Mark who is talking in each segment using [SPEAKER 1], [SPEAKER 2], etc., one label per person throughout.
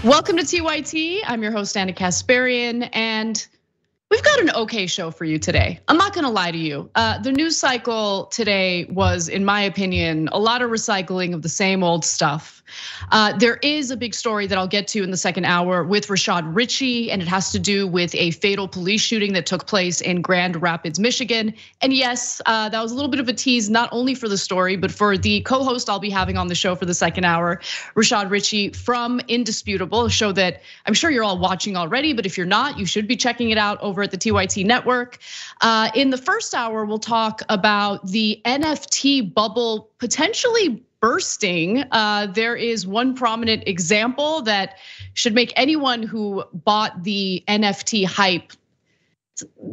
[SPEAKER 1] Welcome to TYT. I'm your host, Anna Kasparian, and we've got an okay show for you today. I'm not gonna lie to you. The news cycle today was, in my opinion, a lot of recycling of the same old stuff. There is a big story that I'll get to in the second hour with Rashad Ritchie, and it has to do with a fatal police shooting that took place in Grand Rapids, Michigan. And yes, that was a little bit of a tease, not only for the story, but for the co-host I'll be having on the show for the second hour, Rashad Ritchie from Indisputable, a show that I'm sure you're all watching already, but if you're not, you should be checking it out over at the TYT network. In the first hour, we'll talk about the NFT bubble potentially bursting. There is one prominent example that should make anyone who bought the NFT hype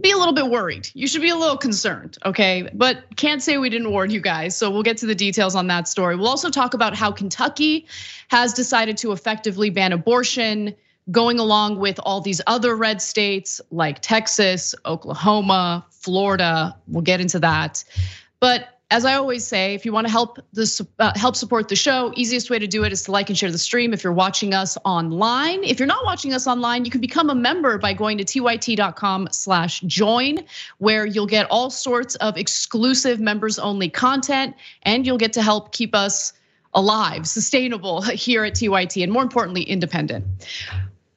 [SPEAKER 1] be a little bit worried. You should be a little concerned, okay? But can't say we didn't warn you guys. So we'll get to the details on that story. We'll also talk about how Kentucky has decided to effectively ban abortion, going along with all these other red states like Texas, Oklahoma, Florida. We'll get into that. But as I always say, if you want to help support the show, easiest way to do it is to like and share the stream if you're watching us online. If you're not watching us online, you can become a member by going to tyt.com/join, where you'll get all sorts of exclusive members only content, and you'll get to help keep us alive, sustainable here at TYT, and more importantly, independent.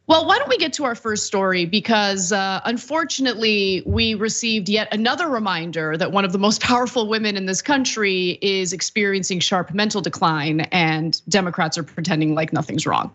[SPEAKER 1] Well, why don't we get to our first story? Because unfortunately, we received yet another reminder that one of the most powerful women in this country is experiencing sharp mental decline, and Democrats are pretending like nothing's wrong.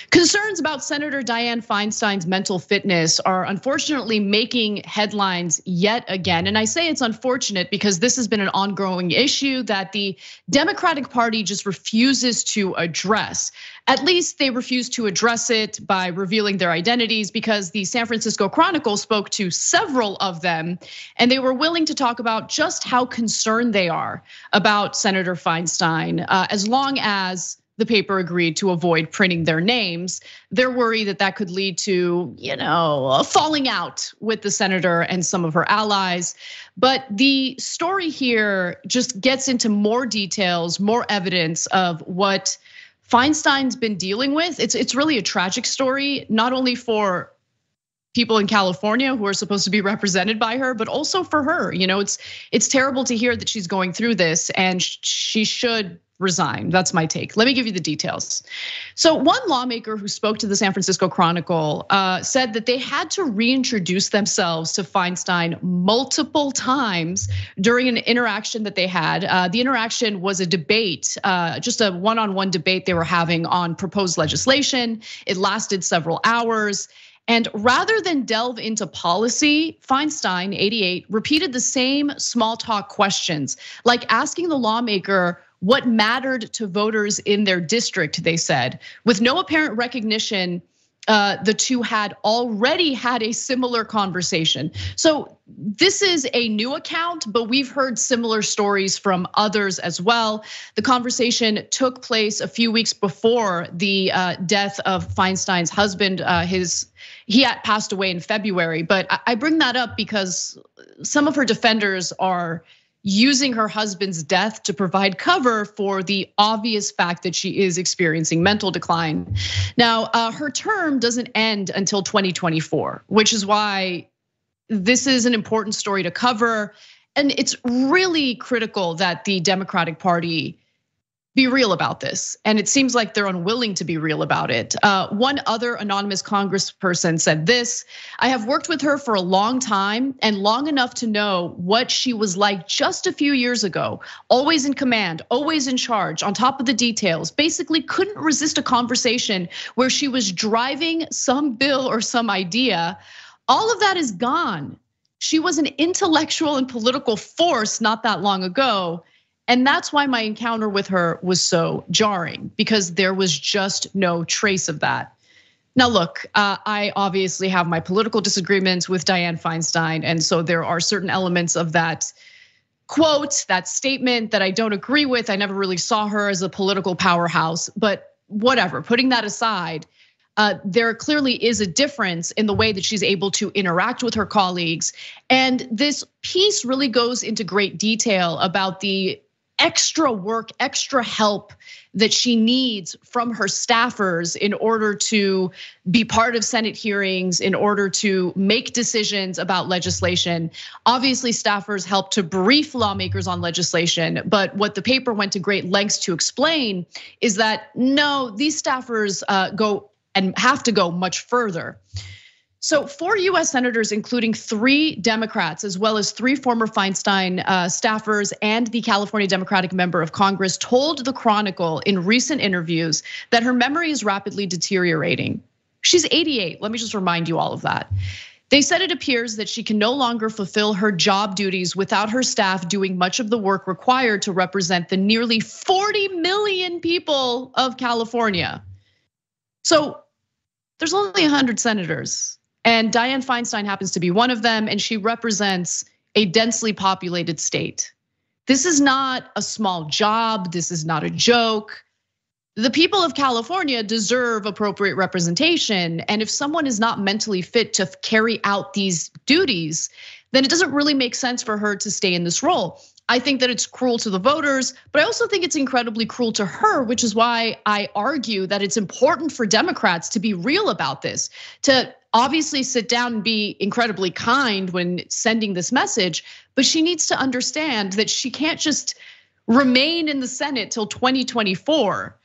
[SPEAKER 1] Concerns about Senator Dianne Feinstein's mental fitness are unfortunately making headlines yet again. And I say it's unfortunate because this has been an ongoing issue that the Democratic Party just refuses to address. At least they refuse to address it by revealing their identities, because the San Francisco Chronicle spoke to several of them, and they were willing to talk about just how concerned they are about Senator Feinstein, as long as the paper agreed to avoid printing their names. They're worried that that could lead to, a falling out with the senator and some of her allies. But the story here just gets into more details, more evidence of what Feinstein's been dealing with. It's really a tragic story, not only for people in California who are supposed to be represented by her, but also for her. It's terrible to hear that she's going through this, and she should resign. That's my take. Let me give you the details. So one lawmaker who spoke to the San Francisco Chronicle said that they had to reintroduce themselves to Feinstein multiple times during an interaction that they had. The interaction was a debate, just a one-on-one debate they were having on proposed legislation. It lasted several hours. And rather than delve into policy, Feinstein, 88, repeated the same small talk questions, like asking the lawmaker what mattered to voters in their district, they said. With no apparent recognition, the two had already had a similar conversation. So this is a new account, but we've heard similar stories from others as well. The conversation took place a few weeks before the death of Feinstein's husband. He had passed away in February, but I bring that up because some of her defenders are using her husband's death to provide cover for the obvious fact that she is experiencing mental decline. Now, her term doesn't end until 2024, which is why this is an important story to cover. And it's really critical that the Democratic Party be real about this. And it seems like they're unwilling to be real about it. One other anonymous congressperson said this: "I have worked with her for a long time, and long enough to know what she was like just a few years ago. Always in command, always in charge, on top of the details. Basically couldn't resist a conversation where she was driving some bill or some idea. All of that is gone. She was an intellectual and political force not that long ago. And that's why my encounter with her was so jarring, because there was just no trace of that." Now, look, I obviously have my political disagreements with Dianne Feinstein. And so there are certain elements of that quote, that statement, that I don't agree with. I never really saw her as a political powerhouse, but whatever, putting that aside, there clearly is a difference in the way that she's able to interact with her colleagues. And this piece really goes into great detail about the extra work, extra help that she needs from her staffers in order to be part of Senate hearings, in order to make decisions about legislation. Obviously, staffers help to brief lawmakers on legislation, but what the paper went to great lengths to explain is that no, these staffers go and have to go much further. So 4 US senators, including 3 Democrats, as well as 3 former Feinstein staffers and the California Democratic member of Congress, told the Chronicle in recent interviews that her memory is rapidly deteriorating. She's 88, let me just remind you all of that. They said it appears that she can no longer fulfill her job duties without her staff doing much of the work required to represent the nearly 40 million people of California. So there's only 100 senators. And Dianne Feinstein happens to be one of them, and she represents a densely populated state. This is not a small job, this is not a joke. The people of California deserve appropriate representation, and if someone is not mentally fit to carry out these duties, then it doesn't really make sense for her to stay in this role. I think that it's cruel to the voters, but I also think it's incredibly cruel to her, which is why I argue that it's important for Democrats to be real about this, to obviously sit down and be incredibly kind when sending this message, but she needs to understand that she can't just remain in the Senate till 2024.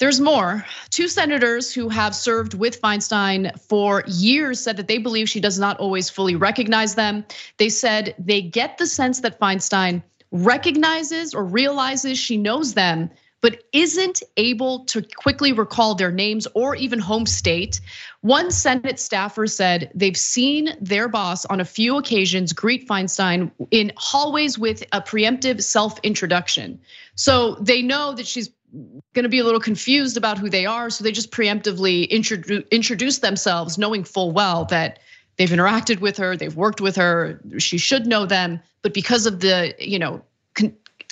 [SPEAKER 1] There's more. 2 senators who have served with Feinstein for years said that they believe she does not always fully recognize them. They said they get the sense that Feinstein recognizes or realizes she knows them, but isn't able to quickly recall their names or even home state. One Senate staffer said they've seen their boss on a few occasions greet Feinstein in hallways with a preemptive self-introduction. So they know that she's gonna be a little confused about who they are, so they just preemptively introduce themselves, knowing full well that they've interacted with her, they've worked with her, she should know them, but because of the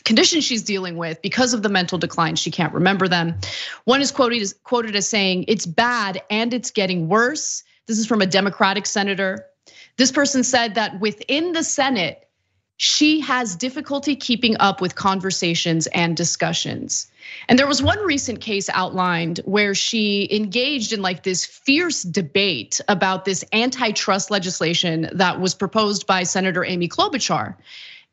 [SPEAKER 1] condition she's dealing with, because of the mental decline, she can't remember them. One is quoted as saying, "It's bad and it's getting worse." This is from a Democratic senator. This person said that within the Senate, she has difficulty keeping up with conversations and discussions. And there was one recent case outlined where she engaged in like this fierce debate about this antitrust legislation that was proposed by Senator Amy Klobuchar.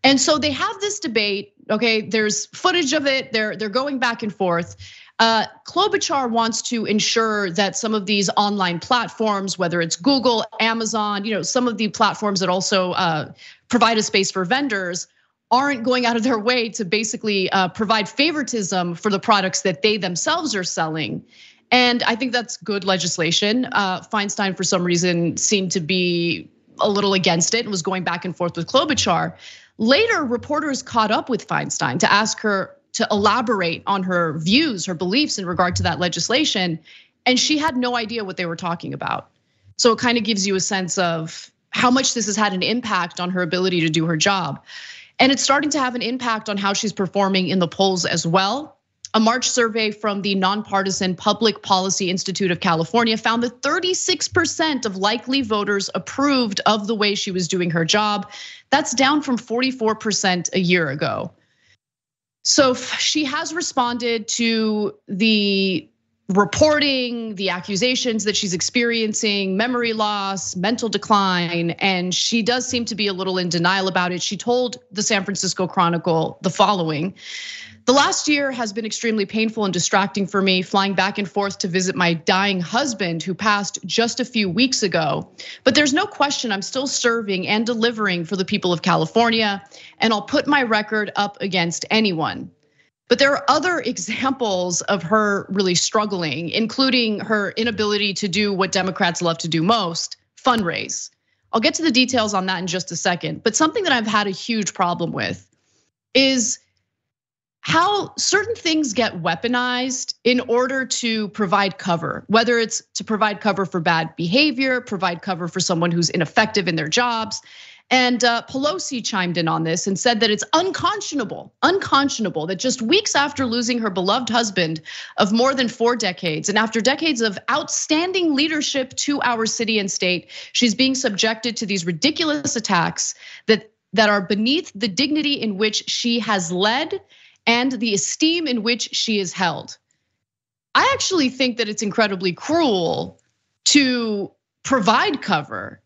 [SPEAKER 1] And so they have this debate, okay, there's footage of it, they're going back and forth. Klobuchar wants to ensure that some of these online platforms, whether it's Google, Amazon, some of the platforms that also provide a space for vendors, aren't going out of their way to basically provide favoritism for the products that they themselves are selling. And I think that's good legislation. Feinstein, for some reason, seemed to be a little against it and was going back and forth with Klobuchar. Later, reporters caught up with Feinstein to ask her to elaborate on her views, her beliefs in regard to that legislation, and she had no idea what they were talking about. So it kind of gives you a sense of how much this has had an impact on her ability to do her job. And it's starting to have an impact on how she's performing in the polls as well. A March survey from the nonpartisan Public Policy Institute of California found that 36% of likely voters approved of the way she was doing her job. That's down from 44% a year ago. So she has responded to the reporting, the accusations that she's experiencing, memory loss, mental decline, and she does seem to be a little in denial about it. She told the San Francisco Chronicle the following: "The last year has been extremely painful and distracting for me, flying back and forth to visit my dying husband who passed just a few weeks ago. But there's no question I'm still serving and delivering for the people of California, and I'll put my record up against anyone." But there are other examples of her really struggling, including her inability to do what Democrats love to do most, fundraise. I'll get to the details on that in just a second, but something that I've had a huge problem with is how certain things get weaponized in order to provide cover, whether it's to provide cover for bad behavior, provide cover for someone who's ineffective in their jobs. And Pelosi chimed in on this and said that it's unconscionable that just weeks after losing her beloved husband of more than 4 decades, and after decades of outstanding leadership to our city and state, she's being subjected to these ridiculous attacks that that are beneath the dignity in which she has led and the esteem in which she is held. I actually think that it's incredibly cruel to provide cover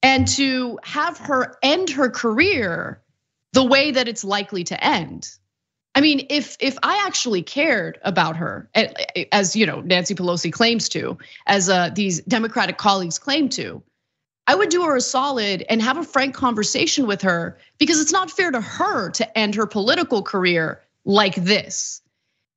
[SPEAKER 1] and to have her end her career the way that it's likely to end. I mean, if I actually cared about her, as Nancy Pelosi claims to, as these Democratic colleagues claim to, I would do her a solid and have a frank conversation with her, because it's not fair to her to end her political career like this.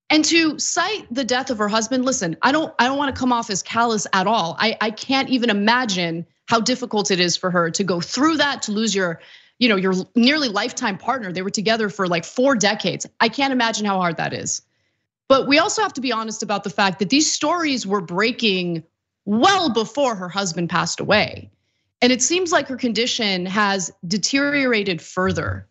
[SPEAKER 1] And to cite the death of her husband, listen, I don't want to come off as callous at all. I can't even imagine how difficult it is for her to go through that, to lose your nearly lifetime partner. They were together for like 4 decades. I can't imagine how hard that is. But we also have to be honest about the fact that these stories were breaking well before her husband passed away. And it seems like her condition has deteriorated further.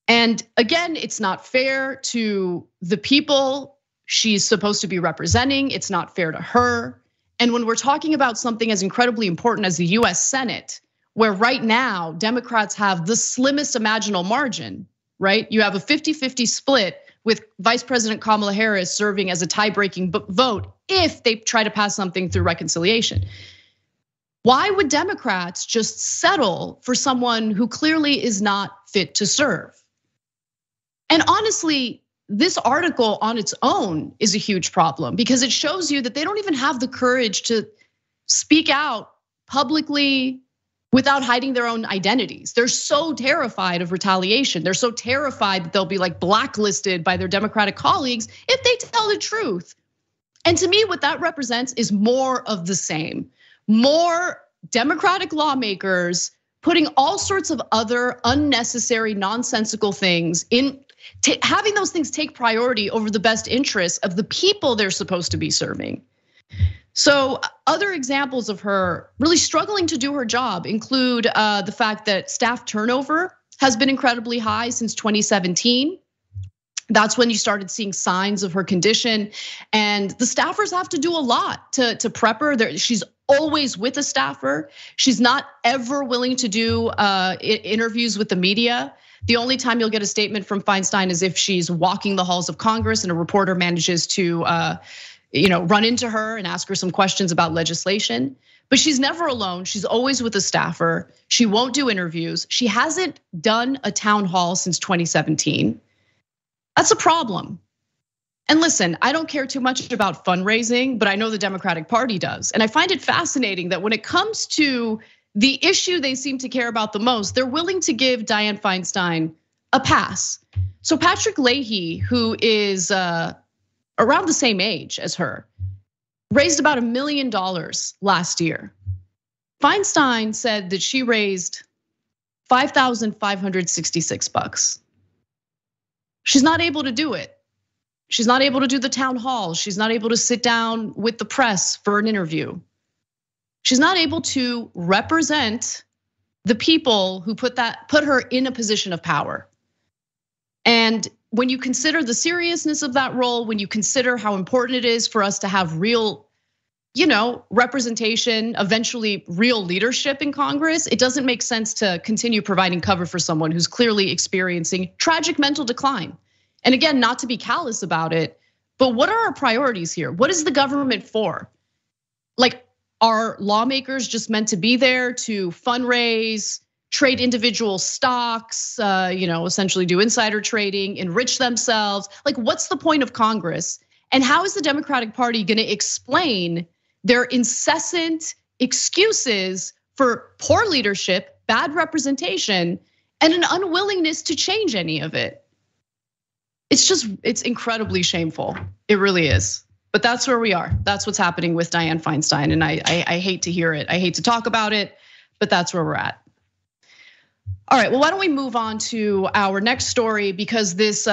[SPEAKER 1] And again, it's not fair to the people she's supposed to be representing. It's not fair to her. And when we're talking about something as incredibly important as the US Senate, where right now Democrats have the slimmest imaginable margin, right? You have a 50-50 split with Vice President Kamala Harris serving as a tie-breaking vote if they try to pass something through reconciliation. Why would Democrats just settle for someone who clearly is not fit to serve? And honestly, this article on its own is a huge problem, because it shows you that they don't even have the courage to speak out publicly without hiding their own identities. They're so terrified of retaliation. They're so terrified that they'll be like blacklisted by their Democratic colleagues if they tell the truth. And to me, what that represents is more of the same. More Democratic lawmakers putting all sorts of other unnecessary, nonsensical things in, having those things take priority over the best interests of the people they're supposed to be serving. So other examples of her really struggling to do her job include the fact that staff turnover has been incredibly high since 2017. That's when you started seeing signs of her condition, and the staffers have to do a lot to prep her. She's always with a staffer. She's not ever willing to do interviews with the media. The only time you'll get a statement from Feinstein is if she's walking the halls of Congress and a reporter manages to run into her and ask her some questions about legislation. But she's never alone. She's always with a staffer. She won't do interviews. She hasn't done a town hall since 2017. That's a problem. And listen, I don't care too much about fundraising, but I know the Democratic Party does. And I find it fascinating that when it comes to the issue they seem to care about the most, they're willing to give Dianne Feinstein a pass. So Patrick Leahy, who is around the same age as her, raised about $1 million last year. Feinstein said that she raised $5,566. She's not able to do it. She's not able to do the town hall. She's not able to sit down with the press for an interview. She's not able to represent the people who put her in a position of power. And when you consider the seriousness of that role, when you consider how important it is for us to have real, representation, eventually real leadership in Congress, it doesn't make sense to continue providing cover for someone who's clearly experiencing tragic mental decline. And again, not to be callous about it, but what are our priorities here? What is the government for? Like, are lawmakers just meant to be there to fundraise, trade individual stocks, essentially do insider trading, enrich themselves? Like, what's the point of Congress? And how is the Democratic Party gonna explain their incessant excuses for poor leadership, bad representation, and an unwillingness to change any of it? It's incredibly shameful. It really is. But that's where we are. That's what's happening with Dianne Feinstein. And I hate to hear it. I hate to talk about it, but that's where we're at. All right, well, why don't we move on to our next story, because this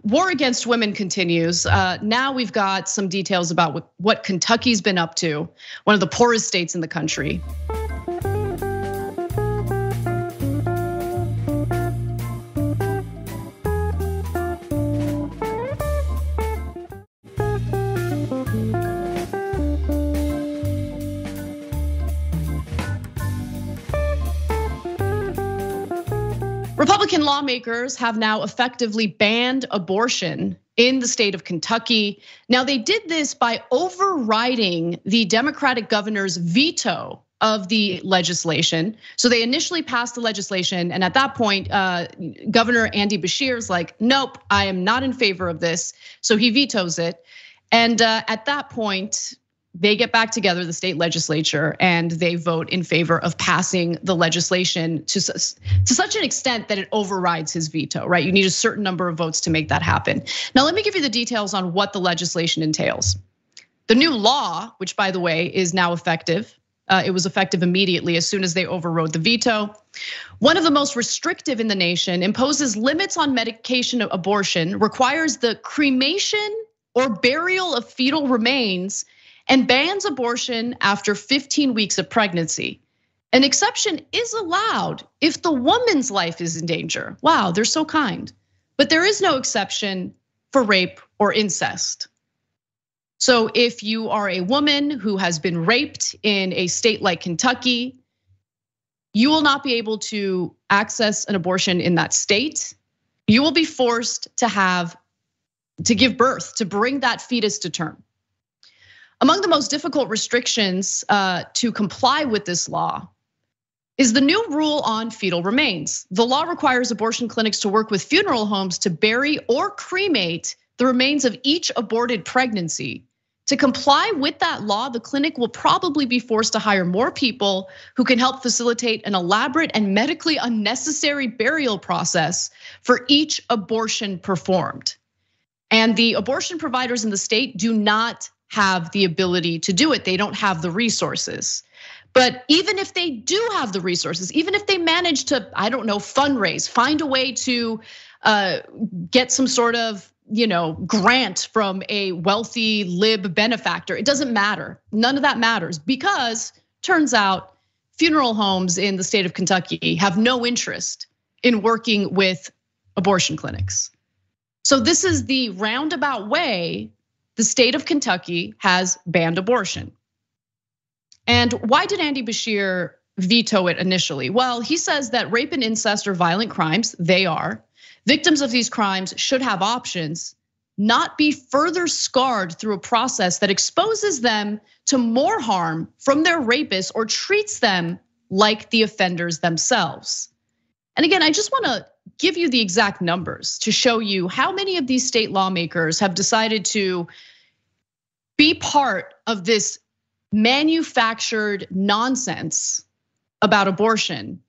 [SPEAKER 1] war against women continues. Now we've got some details about what Kentucky's been up to, one of the poorest states in the country. Republican lawmakers have now effectively banned abortion in the state of Kentucky. Now, they did this by overriding the Democratic governor's veto of the legislation. So they initially passed the legislation, and at that point, Governor Andy Beshear is like, nope, I am not in favor of this. So he vetoes it. And at that point, they get back together, the state legislature, and they vote in favor of passing the legislation to such an extent that it overrides his veto, right? You need a certain number of votes to make that happen. Now, let me give you the details on what the legislation entails. The new law, which by the way is now effective, it was effective immediately as soon as they overrode the veto. One of the most restrictive in the nation, imposes limits on medication abortion, requires the cremation or burial of fetal remains, and bans abortion after 15 weeks of pregnancy. An exception is allowed if the woman's life is in danger. Wow, they're so kind. But there is no exception for rape or incest. So if you are a woman who has been raped in a state like Kentucky, you will not be able to access an abortion in that state. You will be forced to give birth, to bring that fetus to term. Among the most difficult restrictions to comply with this law is the new rule on fetal remains. The law requires abortion clinics to work with funeral homes to bury or cremate the remains of each aborted pregnancy. To comply with that law, the clinic will probably be forced to hire more people who can help facilitate an elaborate and medically unnecessary burial process for each abortion performed. And the abortion providers in the state do not have the ability to do it. They don't have the resources. But even if they do have the resources, even if they manage to, I don't know, fundraise, find a way to get some sort of, grant from a wealthy lib benefactor, it doesn't matter. None of that matters because turns out funeral homes in the state of Kentucky have no interest in working with abortion clinics. So this is the roundabout way the state of Kentucky has banned abortion. And why did Andy Beshear veto it initially? Well, he says that rape and incest are violent crimes. They are. Victims of these crimes should have options, not be further scarred through a process that exposes them to more harm from their rapists or treats them like the offenders themselves. And again, I just wanna give you the exact numbers to show you how many of these state lawmakers have decided to be part of this manufactured nonsense about abortion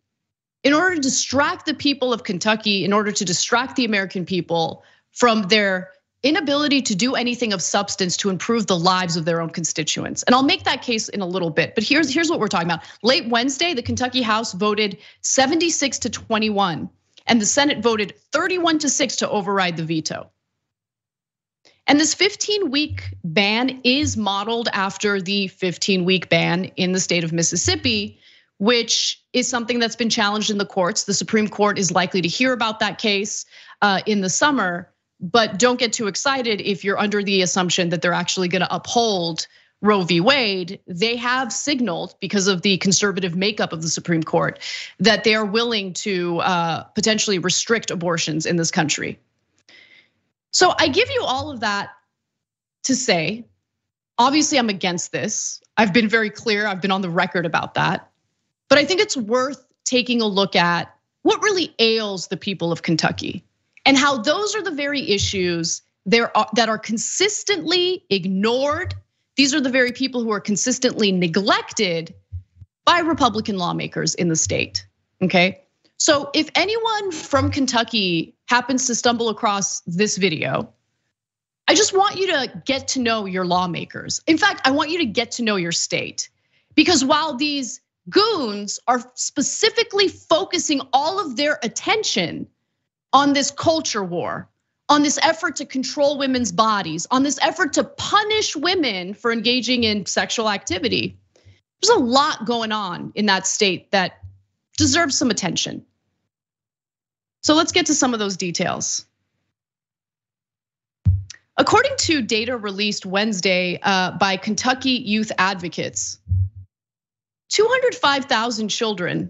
[SPEAKER 1] in order to distract the people of Kentucky, in order to distract the American people from their inability to do anything of substance to improve the lives of their own constituents. And I'll make that case in a little bit, but here's what we're talking about. Late Wednesday, the Kentucky House voted 76-21, and the Senate voted 31-6 to override the veto. And this 15-week ban is modeled after the 15-week ban in the state of Mississippi, which is something that's been challenged in the courts. The Supreme Court is likely to hear about that case in the summer, but don't get too excited if you're under the assumption that they're actually gonna uphold Roe v. Wade. They have signaled, because of the conservative makeup of the Supreme Court, that they are willing to potentially restrict abortions in this country. So I give you all of that to say, obviously I'm against this. I've been very clear, I've been on the record about that. But I think it's worth taking a look at what really ails the people of Kentucky and how those are the very issues that are consistently ignored. These are the very people who are consistently neglected by Republican lawmakers in the state, okay? So if anyone from Kentucky happens to stumble across this video, I just want you to get to know your lawmakers. In fact, I want you to get to know your state. Because while these goons are specifically focusing all of their attention on this culture war, on this effort to control women's bodies, on this effort to punish women for engaging in sexual activity, there's a lot going on in that state that deserves some attention. So let's get to some of those details. According to data released Wednesday by Kentucky youth advocates, 205,000 children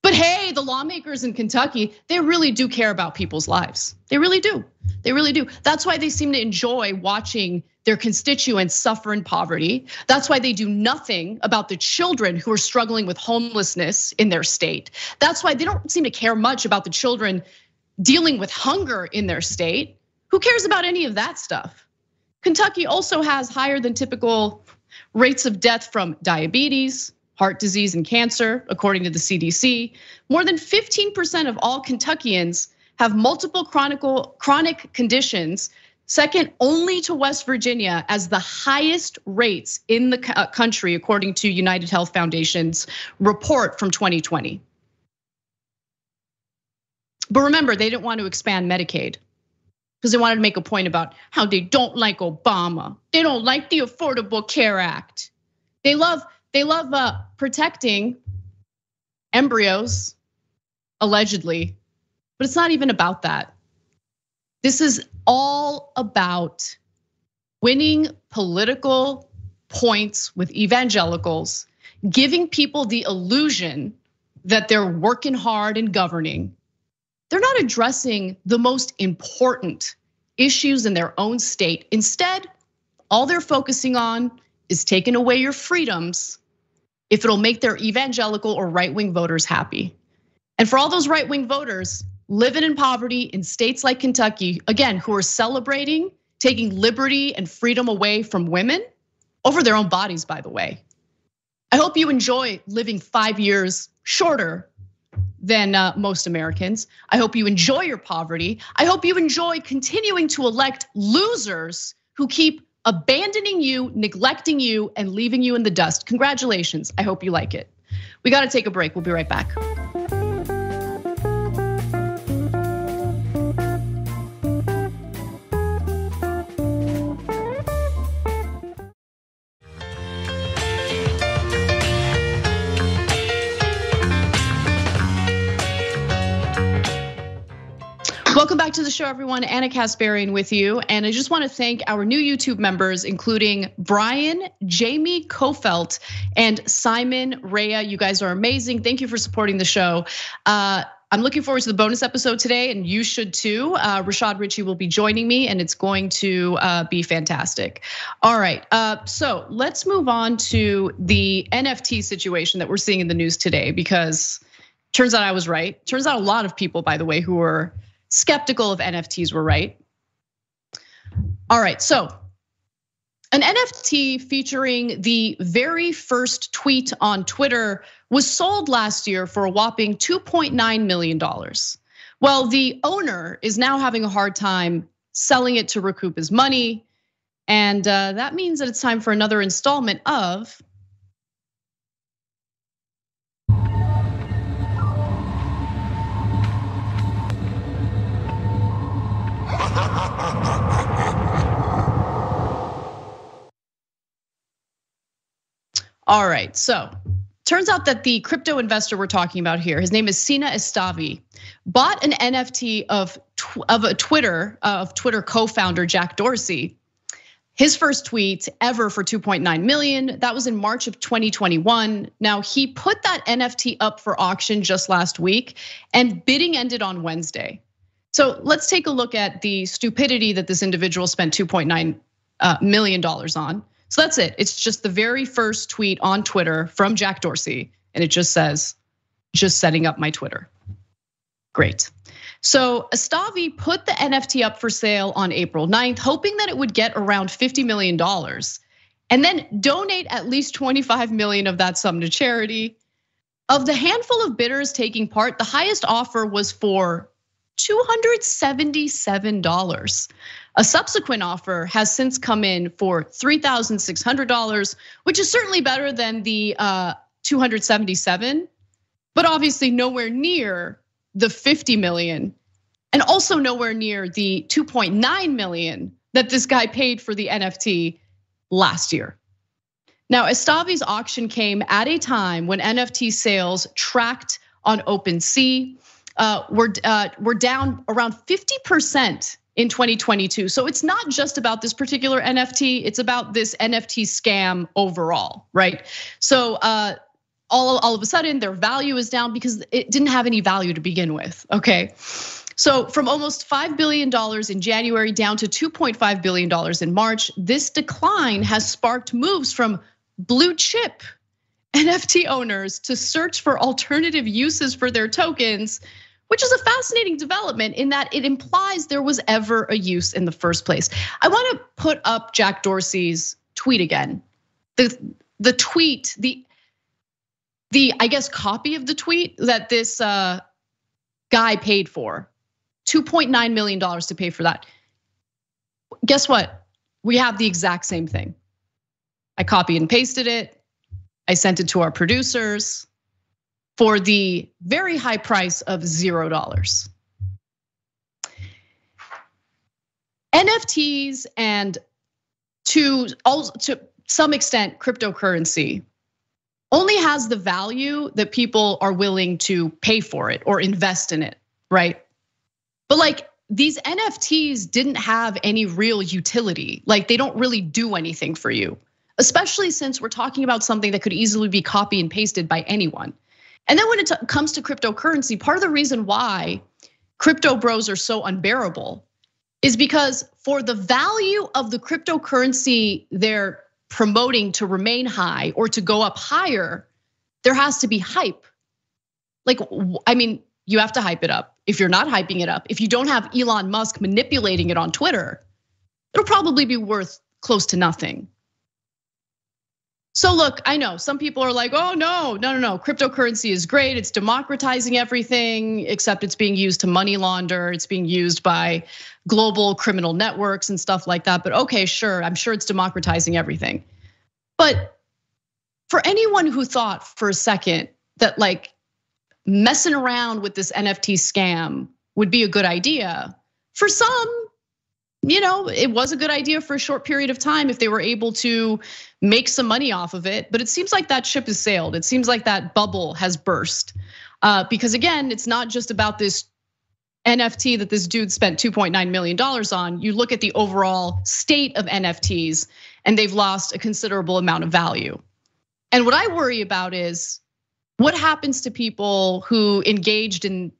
[SPEAKER 1] But hey, the lawmakers in Kentucky, they really do care about people's lives. They really do. They really do. That's why they seem to enjoy watching their constituents suffer in poverty. That's why they do nothing about the children who are struggling with homelessness in their state. That's why they don't seem to care much about the children dealing with hunger in their state. Who cares about any of that stuff? Kentucky also has higher than typical rates of death from diabetes, heart disease, and cancer, according to the CDC. More than 15% of all Kentuckians have multiple chronic conditions, second only to West Virginia as the highest rates in the country, according to United Health Foundation's report from 2020. But remember, they didn't want to expand Medicaid because they wanted to make a point about how they don't like Obama. They don't like the Affordable Care Act. They love protecting embryos, allegedly, but it's not even about that. This is all about winning political points with evangelicals, giving people the illusion that they're working hard and governing. They're not addressing the most important issues in their own state. Instead, all they're focusing on is taking away your freedoms if it'll make their evangelical or right-wing voters happy. And for all those right-wing voters living in poverty in states like Kentucky, again, who are celebrating taking liberty and freedom away from women over their own bodies, by the way. I hope you enjoy living 5 years shorter than most Americans. I hope you enjoy your poverty. I hope you enjoy continuing to elect losers who keep abandoning you, neglecting you, and leaving you in the dust. Congratulations, I hope you like it. We gotta take a break, we'll be right back. Welcome back to the show, everyone. Anna Kasparian with you. And I just want to thank our new YouTube members, including Brian, Jamie Kofelt, and Simon Rhea. You guys are amazing. Thank you for supporting the show. I'm looking forward to the bonus episode today, and you should too. Rashad Ritchie will be joining me, and it's going to be fantastic. All right, so let's move on to the NFT situation that we're seeing in the news today, because turns out I was right. Turns out a lot of people, by the way, who were skeptical of NFTs were right. All right, so an NFT featuring the very first tweet on Twitter was sold last year for a whopping $2.9 million. Well, the owner is now having a hard time selling it to recoup his money. And that means that it's time for another installment of All right, so turns out that the crypto investor we're talking about here, his name is Sina Estavi, bought an NFT of Twitter co-founder Jack Dorsey. His first tweet ever for 2.9 million. That was in March of 2021. Now he put that NFT up for auction just last week, and bidding ended on Wednesday. So let's take a look at the stupidity that this individual spent $2.9 million on. So that's it. It's just the very first tweet on Twitter from Jack Dorsey, and it just says, just setting up my Twitter. Great. So Estavi put the NFT up for sale on April 9th, hoping that it would get around $50 million, and then donate at least 25 million of that sum to charity. Of the handful of bidders taking part, the highest offer was for $277. A subsequent offer has since come in for $3,600, which is certainly better than the 277, but obviously nowhere near the 50 million, and also nowhere near the 2.9 million that this guy paid for the NFT last year. Now, Estavi's auction came at a time when NFT sales tracked on OpenSea were down around 50% in 2022. So it's not just about this particular NFT, it's about this NFT scam overall, right? So all of a sudden their value is down because it didn't have any value to begin with, okay? So from almost $5 billion in January down to $2.5 billion in March, this decline has sparked moves from blue chip NFT owners to search for alternative uses for their tokens, which is a fascinating development in that it implies there was ever a use in the first place. I want to put up Jack Dorsey's tweet again. The tweet, the I guess copy of the tweet that this guy paid for, $2.9 million to pay for that. Guess what? We have the exact same thing. I copied and pasted it. I sent it to our producers for the very high price of $0. NFTs and to some extent cryptocurrency only has the value that people are willing to pay for it or invest in it, right? But like these NFTs didn't have any real utility. Like they don't really do anything for you, especially since we're talking about something that could easily be copied and pasted by anyone. And then when it comes to cryptocurrency, part of the reason why crypto bros are so unbearable is because for the value of the cryptocurrency they're promoting to remain high or to go up higher, there has to be hype. Like, I mean, you have to hype it up. If you're not hyping it up, if you don't have Elon Musk manipulating it on Twitter, it'll probably be worth close to nothing. So look, I know some people are like, oh no, cryptocurrency is great. It's democratizing everything, except it's being used to money launder. It's being used by global criminal networks and stuff like that. But okay, sure, I'm sure it's democratizing everything. But for anyone who thought for a second that like messing around with this NFT scam would be a good idea, for some, it was a good idea for a short period of time if they were able to make some money off of it. But it seems like that ship has sailed. It seems like that bubble has burst. Because again, it's not just about this NFT that this dude spent $2.9 million on. You look at the overall state of NFTs and they've lost a considerable amount of value. And what I worry about is what happens to people who engaged in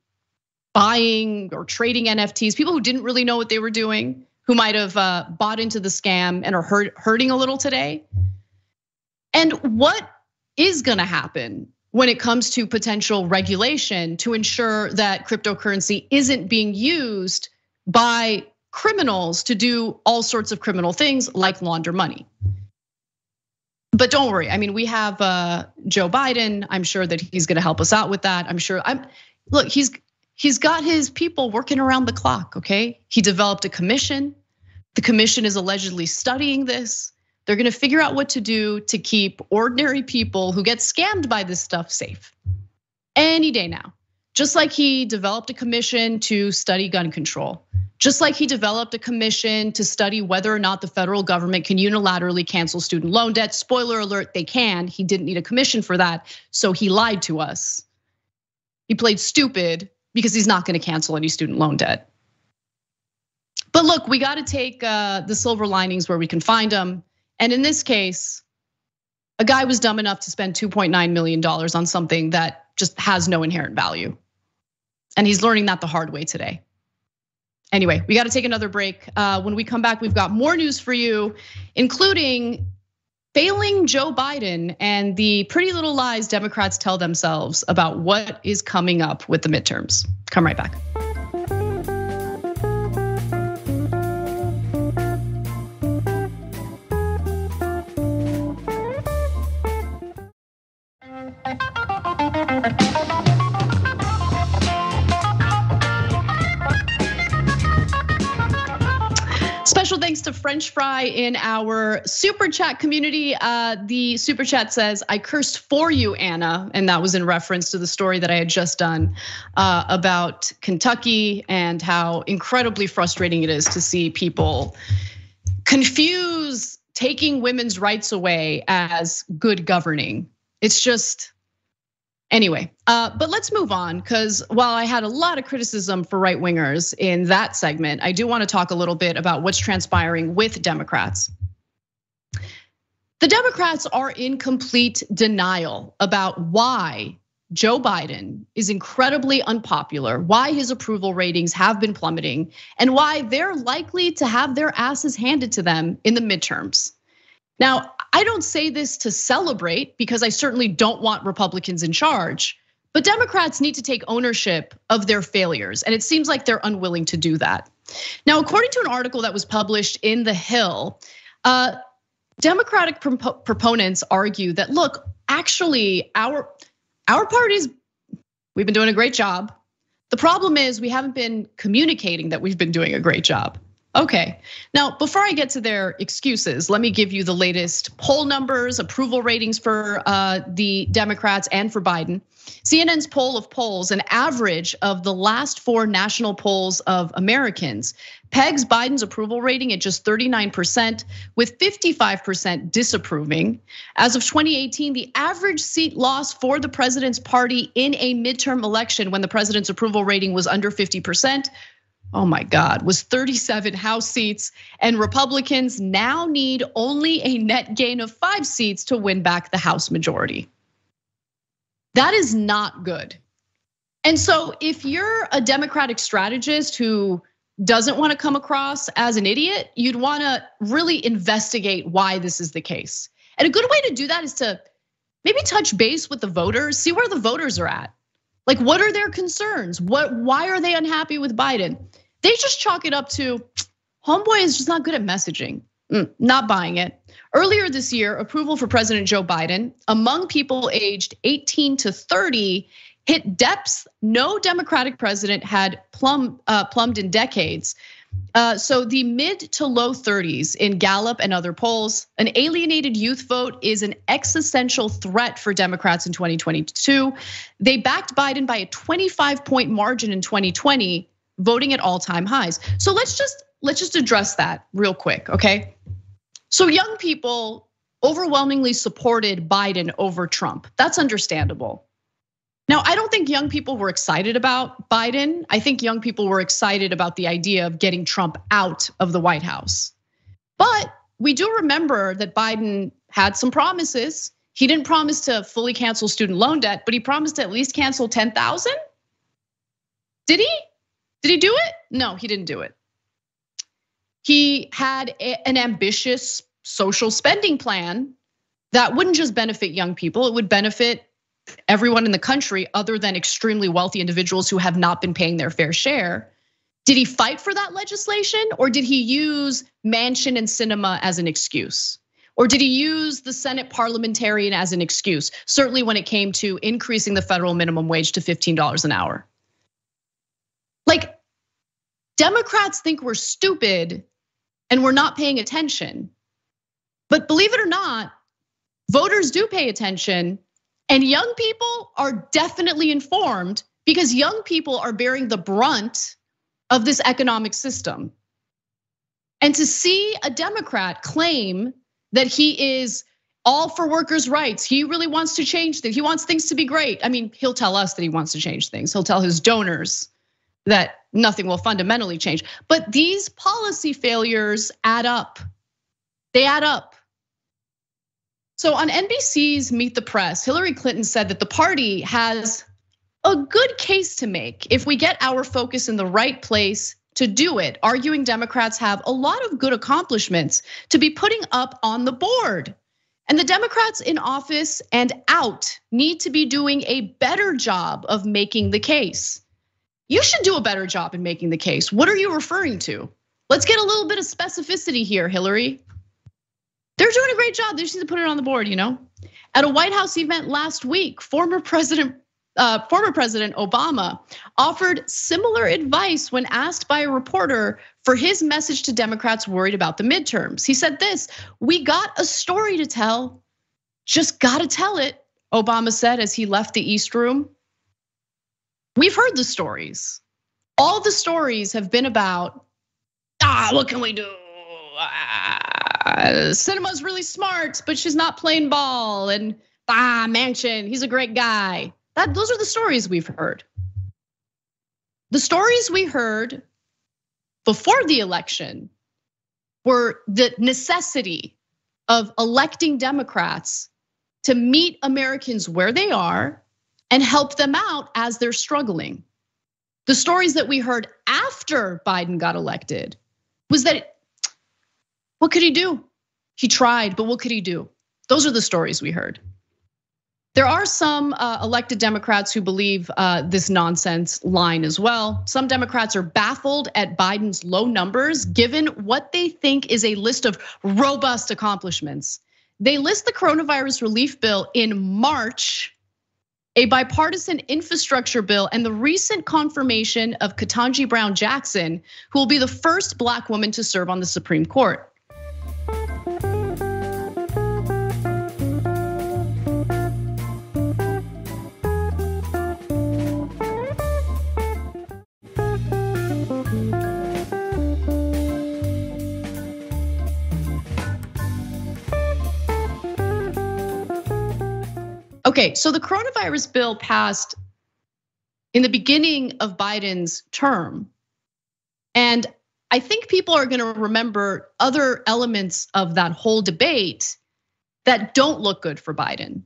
[SPEAKER 1] buying or trading NFTs, people who didn't really know what they were doing, who might have bought into the scam and are hurting a little today. And what is gonna happen when it comes to potential regulation to ensure that cryptocurrency isn't being used by criminals to do all sorts of criminal things like launder money? But don't worry, I mean, we have Joe Biden. I'm sure that he's gonna help us out with that. Look, he's got his people working around the clock, okay? He developed a commission. The commission is allegedly studying this. They're gonna figure out what to do to keep ordinary people who get scammed by this stuff safe any day now. Just like he developed a commission to study gun control. Just like he developed a commission to study whether or not the federal government can unilaterally cancel student loan debt. Spoiler alert, they can. He didn't need a commission for that, so he lied to us. He played stupid because he's not gonna cancel any student loan debt. But look, we gotta take the silver linings where we can find them. And in this case, a guy was dumb enough to spend $2.9 million on something that just has no inherent value. And he's learning that the hard way today. Anyway, we gotta take another break. When we come back, we've got more news for you, including failing Joe Biden and the pretty little lies Democrats tell themselves about what is coming up with the midterms. Come right back. Special thanks to French Fry in our super chat community. The super chat says, I cursed for you, Anna. And that was in reference to the story that I had just done about Kentucky and how incredibly frustrating it is to see people confuse taking women's rights away as good governing. It's just, anyway, but let's move on, because while I had a lot of criticism for right wingers in that segment, I do want to talk a little bit about what's transpiring with Democrats. The Democrats are in complete denial about why Joe Biden is incredibly unpopular, why his approval ratings have been plummeting, and why they're likely to have their asses handed to them in the midterms. Now, I don't say this to celebrate because I certainly don't want Republicans in charge, but Democrats need to take ownership of their failures, and it seems like they're unwilling to do that. Now, according to an article that was published in The Hill, Democratic proponents argue that, look, actually, our parties, we've been doing a great job. The problem is we haven't been communicating that we've been doing a great job. Okay, now before I get to their excuses, let me give you the latest poll numbers, approval ratings for the Democrats and for Biden. CNN's poll of polls, an average of the last 4 national polls of Americans, pegs Biden's approval rating at just 39%, with 55% disapproving. As of 2018, the average seat loss for the president's party in a midterm election when the president's approval rating was under 50%, oh my God, was 37 House seats, and Republicans now need only a net gain of 5 seats to win back the House majority. That is not good. And so if you're a Democratic strategist who doesn't want to come across as an idiot, you'd want to really investigate why this is the case. And a good way to do that is to maybe touch base with the voters, see where the voters are at. Like, what are their concerns? Why are they unhappy with Biden? They just chalk it up to, homeboy is just not good at messaging. Not buying it. Earlier this year, approval for President Joe Biden among people aged 18 to 30 hit depths no Democratic president had plumbed in decades. So the mid to low 30s in Gallup and other polls, an alienated youth vote is an existential threat for Democrats in 2022. They backed Biden by a 25-point margin in 2020, voting at all-time highs. So let's just address that real quick, okay? So young people overwhelmingly supported Biden over Trump. That's understandable. Now, I don't think young people were excited about Biden. I think young people were excited about the idea of getting Trump out of the White House. But we do remember that Biden had some promises. He didn't promise to fully cancel student loan debt, but he promised to at least cancel 10,000. Did he? Did he do it? No, he didn't do it. He had an ambitious social spending plan that wouldn't just benefit young people, it would benefit everyone in the country other than extremely wealthy individuals who have not been paying their fair share. Did he fight for that legislation, or did he use Manchin and Sinema as an excuse? Or did he use the Senate parliamentarian as an excuse? Certainly when it came to increasing the federal minimum wage to $15 an hour. Like, Democrats think we're stupid and we're not paying attention. But believe it or not, voters do pay attention, and young people are definitely informed because young people are bearing the brunt of this economic system. And to see a Democrat claim that he is all for workers' rights, he really wants to change things, he wants things to be great. I mean, he'll tell us that he wants to change things. He'll tell his donors that nothing will fundamentally change. But these policy failures add up. They add up. So on NBC's Meet the Press, Hillary Clinton said that the party has a good case to make if we get our focus in the right place to do it, arguing Democrats have a lot of good accomplishments to be putting up on the board. And the Democrats in office and out need to be doing a better job of making the case. You should do a better job in making the case. What are you referring to? Let's get a little bit of specificity here, Hillary. They're doing a great job. They just need to put it on the board, you know? At a White House event last week, former President Obama offered similar advice when asked by a reporter for his message to Democrats worried about the midterms. He said this, "We got a story to tell, just gotta tell it," Obama said as he left the East Room. We've heard the stories. All the stories have been about, what can we do? Sinema's really smart, but she's not playing ball. And Manchin, he's a great guy. Those are the stories we've heard. The stories we heard before the election were the necessity of electing Democrats to meet Americans where they are and help them out as they're struggling. The stories that we heard after Biden got elected was that, what could he do? He tried, but what could he do? Those are the stories we heard. There are some elected Democrats who believe this nonsense line as well. Some Democrats are baffled at Biden's low numbers, given what they think is a list of robust accomplishments. They list the coronavirus relief bill in March, a bipartisan infrastructure bill, and the recent confirmation of Ketanji Brown Jackson, who will be the first Black woman to serve on the Supreme Court. Okay, so the coronavirus bill passed in the beginning of Biden's term. And I think people are gonna remember other elements of that whole debate that don't look good for Biden.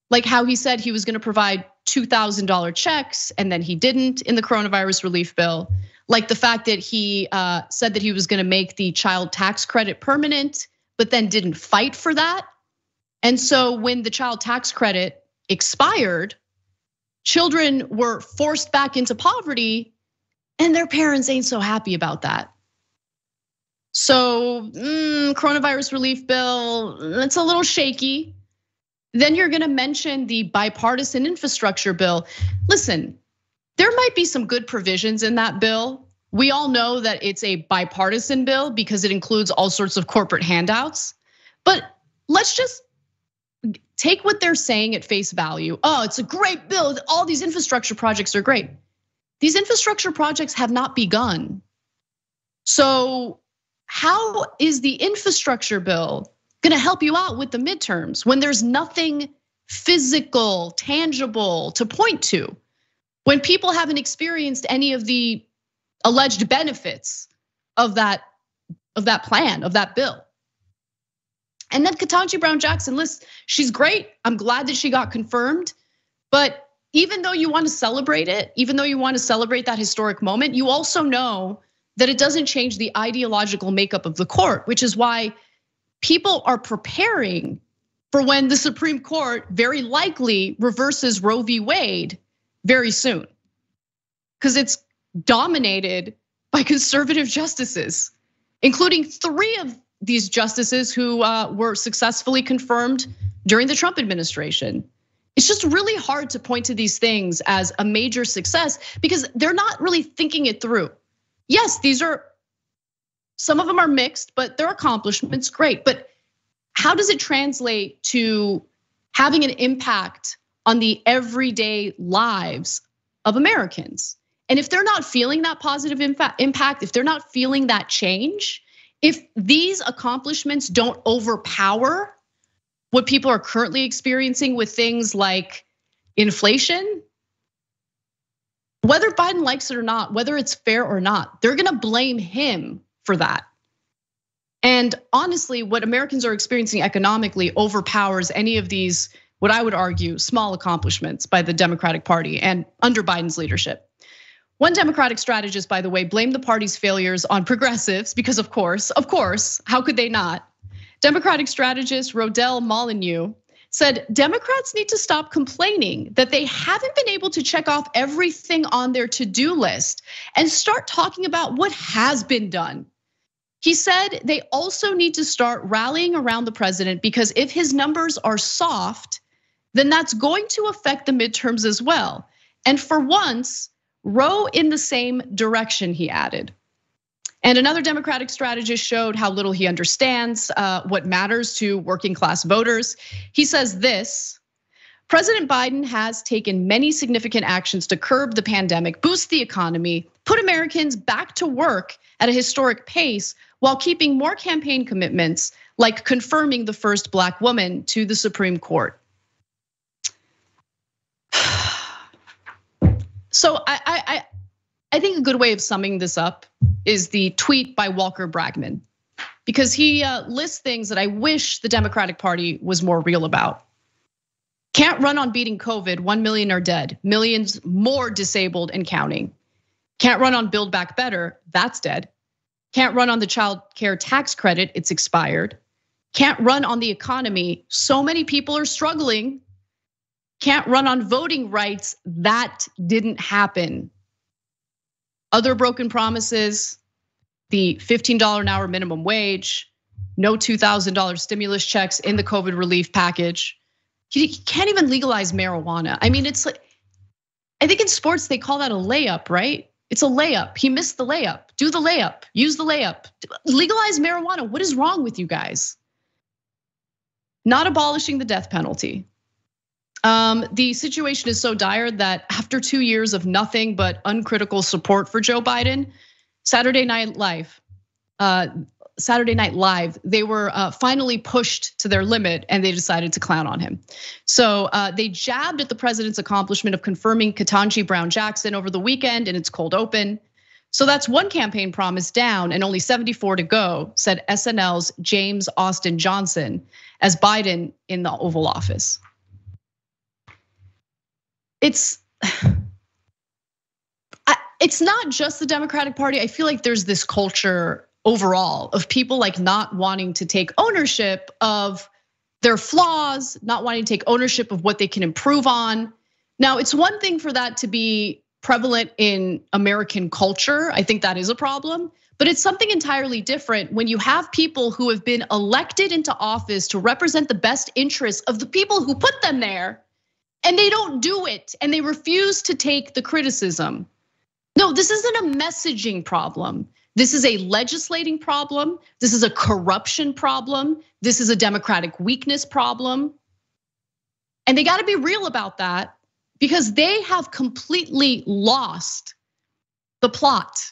[SPEAKER 1] Like how he said he was gonna provide $2,000 checks and then he didn't in the coronavirus relief bill. Like the fact that he said that he was gonna make the child tax credit permanent, but then didn't fight for that. And so when the child tax credit expired, children were forced back into poverty and their parents ain't so happy about that. So coronavirus relief bill, it's a little shaky. Then you're gonna mention the bipartisan infrastructure bill. Listen, there might be some good provisions in that bill. We all know that it's a bipartisan bill because it includes all sorts of corporate handouts. But let's just take what they're saying at face value. Oh, it's a great bill. All these infrastructure projects are great. These infrastructure projects have not begun. So how is the infrastructure bill gonna help you out with the midterms when there's nothing physical, tangible to point to? When people haven't experienced any of the alleged benefits of that plan, of that bill. And then Ketanji Brown Jackson, listen, she's great. I'm glad that she got confirmed. But even though you want to celebrate it, even though you want to celebrate that historic moment, you also know that it doesn't change the ideological makeup of the court, which is why people are preparing for when the Supreme Court very likely reverses Roe v. Wade very soon. Because it's dominated by conservative justices, including 3 of these justices who were successfully confirmed during the Trump administration. It's just really hard to point to these things as a major success because they're not really thinking it through. Yes, some of them are mixed, but their accomplishments, great. But how does it translate to having an impact on the everyday lives of Americans? And if they're not feeling that positive impact, if they're not feeling that change, if these accomplishments don't overpower what people are currently experiencing with things like inflation, whether Biden likes it or not, whether it's fair or not, they're gonna blame him for that. And honestly, what Americans are experiencing economically overpowers any of these, what I would argue, small accomplishments by the Democratic Party and under Biden's leadership. One Democratic strategist, by the way, blamed the party's failures on progressives because of course, how could they not? Democratic strategist Rodell Molyneux said Democrats need to stop complaining that they haven't been able to check off everything on their to-do list and start talking about what has been done. He said they also need to start rallying around the president because if his numbers are soft, then that's going to affect the midterms as well. And for once, row in the same direction, he added. And another Democratic strategist showed how little he understands what matters to working class voters. He says this: President Biden has taken many significant actions to curb the pandemic, boost the economy, put Americans back to work at a historic pace while keeping more campaign commitments like confirming the first Black woman to the Supreme Court. So I think a good way of summing this up is the tweet by Walker Bragman. because he lists things that I wish the Democratic Party was more real about. Can't run on beating COVID, 1 million are dead, millions more disabled and counting. Can't run on Build Back Better, that's dead. Can't run on the child care tax credit, it's expired. Can't run on the economy, so many people are struggling. Can't run on voting rights, that didn't happen. Other broken promises, the $15 an hour minimum wage, no $2,000 stimulus checks in the COVID relief package. He can't even legalize marijuana. I mean, it's like, I think in sports they call that a layup, right? It's a layup. He missed the layup. Do the layup, use the layup. Legalize marijuana, what is wrong with you guys? Not abolishing the death penalty. The situation is so dire that after 2 years of nothing but uncritical support for Joe Biden, Saturday Night Live, they were finally pushed to their limit and they decided to clown on him. So they jabbed at the president's accomplishment of confirming Ketanji Brown Jackson over the weekend in its cold open. So that's one campaign promise down and only 74 to go, said SNL's James Austin Johnson as Biden in the Oval Office. It's not just the Democratic Party. I feel like there's this culture overall of people like not wanting to take ownership of their flaws, not wanting to take ownership of what they can improve on. Now, it's one thing for that to be prevalent in American culture. I think that is a problem, but it's something entirely different when you have people who have been elected into office to represent the best interests of the people who put them there, and they don't do it, and they refuse to take the criticism. No, this isn't a messaging problem. This is a legislating problem. This is a corruption problem. This is a democratic weakness problem. And they gotta be real about that because they have completely lost the plot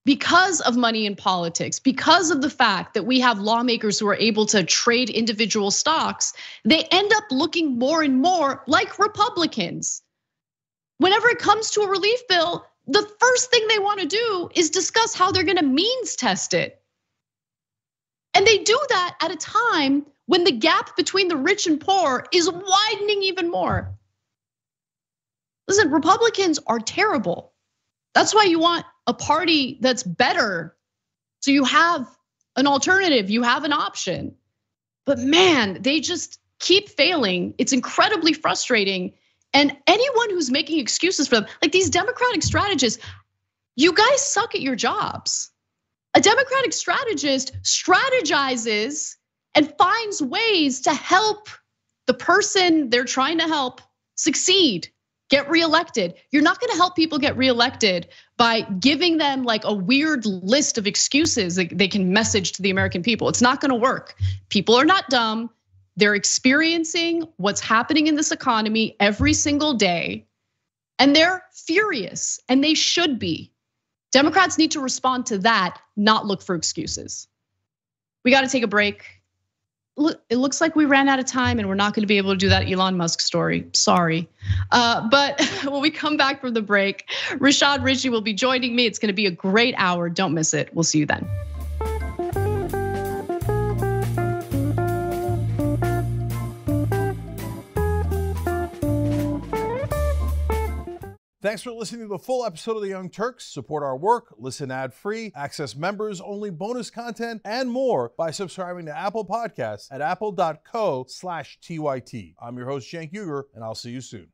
[SPEAKER 1] because of money in politics, because of the fact that we have lawmakers who are able to trade individual stocks. They end up looking more and more like Republicans. Whenever it comes to a relief bill, the first thing they want to do is discuss how they're gonna means test it. And they do that at a time when the gap between the rich and poor is widening even more. Listen, Republicans are terrible. That's why you want a party that's better. So you have an alternative, you have an option. But man, they just keep failing. It's incredibly frustrating. And anyone who's making excuses for them, like these Democratic strategists, you guys suck at your jobs. A Democratic strategist strategizes and finds ways to help the person they're trying to help succeed, get reelected. You're not gonna help people get reelected by giving them like a weird list of excuses that they can message to the American people. It's not gonna work. People are not dumb. They're experiencing what's happening in this economy every single day, and they're furious, and they should be. Democrats need to respond to that, not look for excuses. We gotta take a break. Look, it looks like we ran out of time and we're not gonna be able to do that Elon Musk story, sorry. But when we come back from the break, Rashad Ritchie will be joining me. It's gonna be a great hour, don't miss it. We'll see you then.
[SPEAKER 2] Thanks for listening to the full episode of The Young Turks. Support our work, listen ad-free, access members-only bonus content, and more by subscribing to Apple Podcasts at apple.co/TYT. I'm your host, Cenk Uygur, and I'll see you soon.